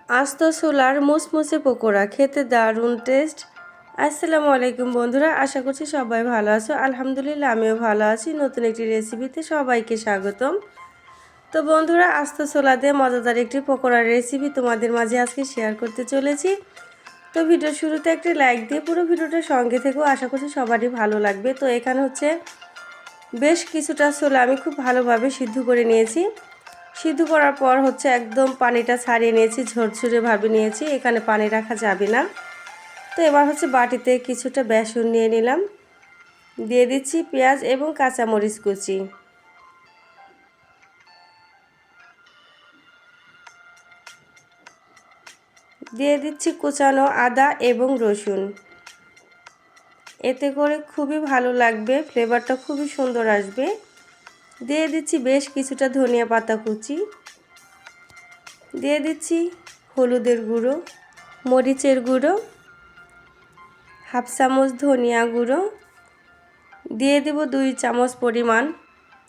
আস্ত ছোলার মুসমুসে পকোড়া খেতে দারুণ টেস্ট। আসসালামু আলাইকুম বন্ধুরা, আশা করছি সবাই ভালো আছো। আলহামদুলিল্লাহ আমিও ভালো আছি। নতুন একটি রেসিপিতে সবাইকে স্বাগতম। তো বন্ধুরা, আস্ত ছোলা দিয়ে মজাদার একটি পকোড়ার রেসিপি তোমাদের মাঝে আজকে শেয়ার করতে চলেছি। তো ভিডিওর শুরুতে একটি লাইক দিয়ে পুরো ভিডিওটার সঙ্গে থেকেও, আশা করছি সবারই ভালো লাগবে। তো এখানে হচ্ছে বেশ কিছুটা ছোলা আমি খুব ভালোভাবে সিদ্ধ করে নিয়েছি। সিদ্ধ করার পর হচ্ছে একদম পানিটা ছাড়িয়ে নিয়েছি, ঝরঝরে ভাবে নিয়েছি, এখানে পানি রাখা যাবে না। তো এবার হচ্ছে বাটিতে কিছুটা বেসন নিয়ে নিলাম, দিয়ে দিচ্ছি পেঁয়াজ এবং কাঁচামরিচ কুচি, দিয়ে দিচ্ছি কুচানো আদা এবং রসুন। এতে করে খুবই ভালো লাগবে, ফ্লেভারটা খুবই সুন্দর আসবে। দিয়ে দিচ্ছি বেশ কিছুটা ধনিয়া পাতা কুচি, দিয়ে দিচ্ছি হলুদের গুঁড়ো, মরিচের গুঁড়ো, হাফ চামচ ধনিয়া গুঁড়ো, দিয়ে দেব 2 চামচ পরিমাণ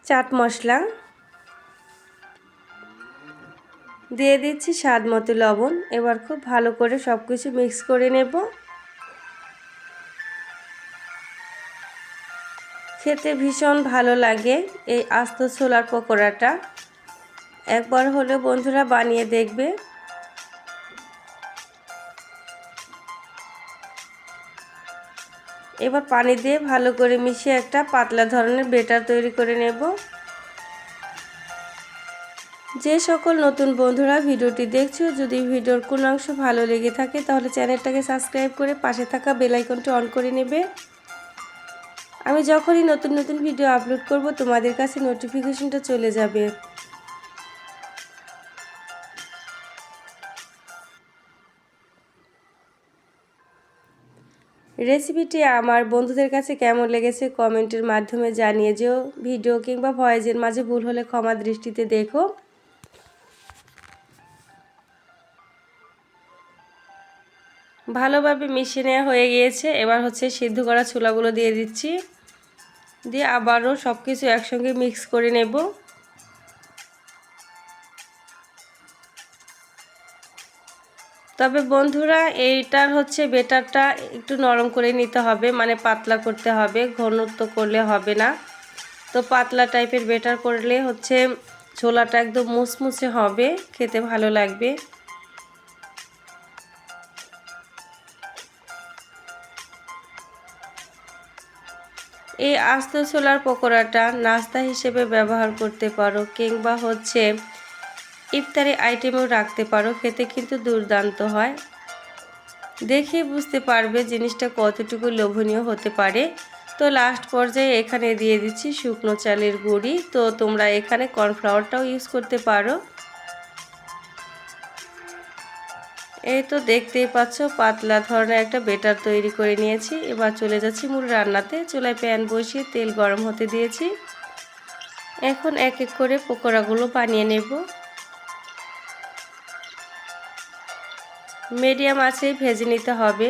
চাট মশলা, দিয়ে দিচ্ছি স্বাদ মতো লবণ। এবার খুব ভালো করে সব কিছু মিক্স করে নেব। খেতে ভীষণ ভালো লাগে এই আস্ত ছোলার পকোড়াটা, একবার হলে বন্ধুরা বানিয়ে দেখবে। এবার পানি দিয়ে ভালো করে মিশিয়ে একটা পাতলা ধরনের ব্যাটার তৈরি করে নেব। যে সকল নতুন বন্ধুরা ভিডিওটি দেখছো, যদি ভিডিওর কোনো অংশ ভালো লেগে থাকে তাহলে চ্যানেলটাকে সাবস্ক্রাইব করে পাশে থাকা বেল আইকনটি অন করে নেবে। আমি যখনই নতুন নতুন ভিডিও আপলোড করব তোমাদের কাছে নোটিফিকেশনটা চলে যাবে। রেসিপিটি আমার বন্ধুদের কাছে কেমন লেগেছে কমেন্টের মাধ্যমে জানিয়ে যেও। ভিডিও কিংবা ভয়েসের মাঝে ভুল হলে ক্ষমা দৃষ্টিতে দেখো। ভালোভাবে মিশিয়ে নেওয়া হয়ে গিয়েছে। এবার হচ্ছে সিদ্ধ করা ছোলাগুলো দিয়ে দিচ্ছি, দিয়ে আবারও সব কিছু একসঙ্গে মিক্স করে নেব। তবে বন্ধুরা এইটার হচ্ছে বেটারটা একটু নরম করে নিতে হবে, মানে পাতলা করতে হবে, ঘনত্ব করলে হবে না। তো পাতলা টাইপের বেটার করলে হচ্ছে ছোলাটা একদম মুসমুসে হবে, খেতে ভালো লাগবে। এই আস্ত ছোলার পকোড়াটা নাস্তা হিসেবে ব্যবহার করতে পারো, কিংবা হচ্ছে ইফতারি আইটেমেও রাখতে পারো, খেতে কিন্তু দুর্দান্ত হয়। দেখে বুঝতে পারবে জিনিসটা কতটুকু লোভনীয় হতে পারে। তো লাস্ট পর্যায়ে এখানে দিয়ে দিচ্ছি শুকনো চালের গুঁড়ি। তো তোমরা এখানে কর্নফ্লাওয়ারটাও ইউজ করতে পারো। এই তো দেখতেই পাচ্ছ পাতলা ধরনের একটা বেটার তৈরি করে নিয়েছি। এবার চলে যাচ্ছি মূল রান্নাতে। চুলায় প্যান বসিয়ে তেল গরম হতে দিয়েছি। এখন এক এক করে পকোড়াগুলো বানিয়ে নেব। মিডিয়াম আঁচেই ভেজে নিতে হবে।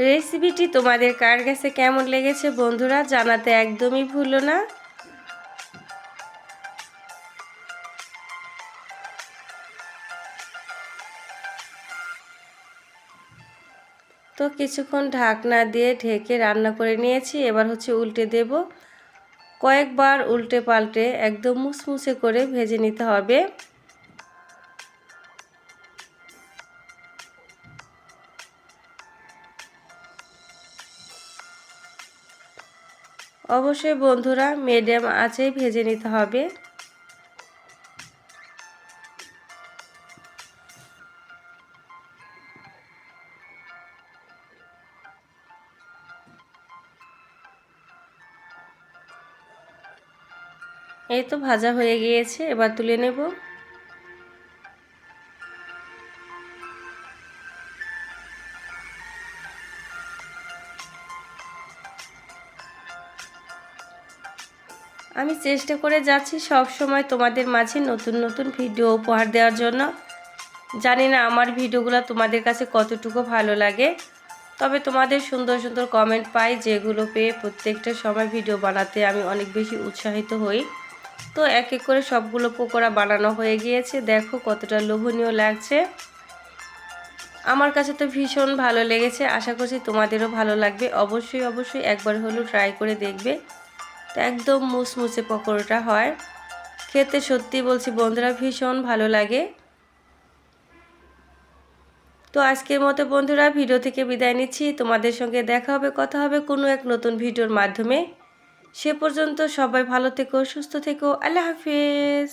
রেসিপিটি তোমাদের কার কাছে কেমন লেগেছে বন্ধুরা জানাতে একদমই ভুলো না। তো কিছুক্ষণ ঢাকনা দিয়ে ঢেকে রান্না করে নিয়েছি। এবার হচ্ছে উল্টে দেব। কয়েকবার উল্টে পাল্টে একদম মুসমুসে করে ভেজে নিতে হবে। অবশ্যই বন্ধুরা মিডিয়াম আঁচেই ভেজে নিতে হবে। এই তো ভাজা হয়ে গিয়েছে, এবার তুলে নেব। আমি চেষ্টা করে যাচ্ছি সব সময় তোমাদের মাঝে নতুন নতুন ভিডিও উপহার দেওয়ার জন্য। জানি না আমার ভিডিওগুলো তোমাদের কাছে কতটুকু ভালো লাগে, তবে তোমাদের সুন্দর সুন্দর কমেন্ট পাই, যেগুলো পেয়ে প্রত্যেকটা সময় ভিডিও বানাতে আমি অনেক বেশি উৎসাহিত হই। তো এক এক করে সবগুলো পকোড়া বানানো হয়ে গিয়েছে। দেখো কতটা লোভনীয় লাগছে। আমার কাছে তো ভীষণ ভালো লেগেছে, আশা করছি তোমাদেরও ভালো লাগবে। অবশ্যই অবশ্যই একবার হলেও ট্রাই করে দেখবে। তো একদম মুসমুসে পকোড়াটা হয়, খেতে সত্যি বলছি বন্ধুরা ভীষণ ভালো লাগে। তো আজকের মতো বন্ধুরা ভিডিও থেকে বিদায় নিচ্ছি। তোমাদের সঙ্গে দেখা হবে, কথা হবে কোনো এক নতুন ভিডিওর মাধ্যমে। সে পর্যন্ত সবাই ভালো থেকো, সুস্থ থেকো। আল্লাহ হাফেজ।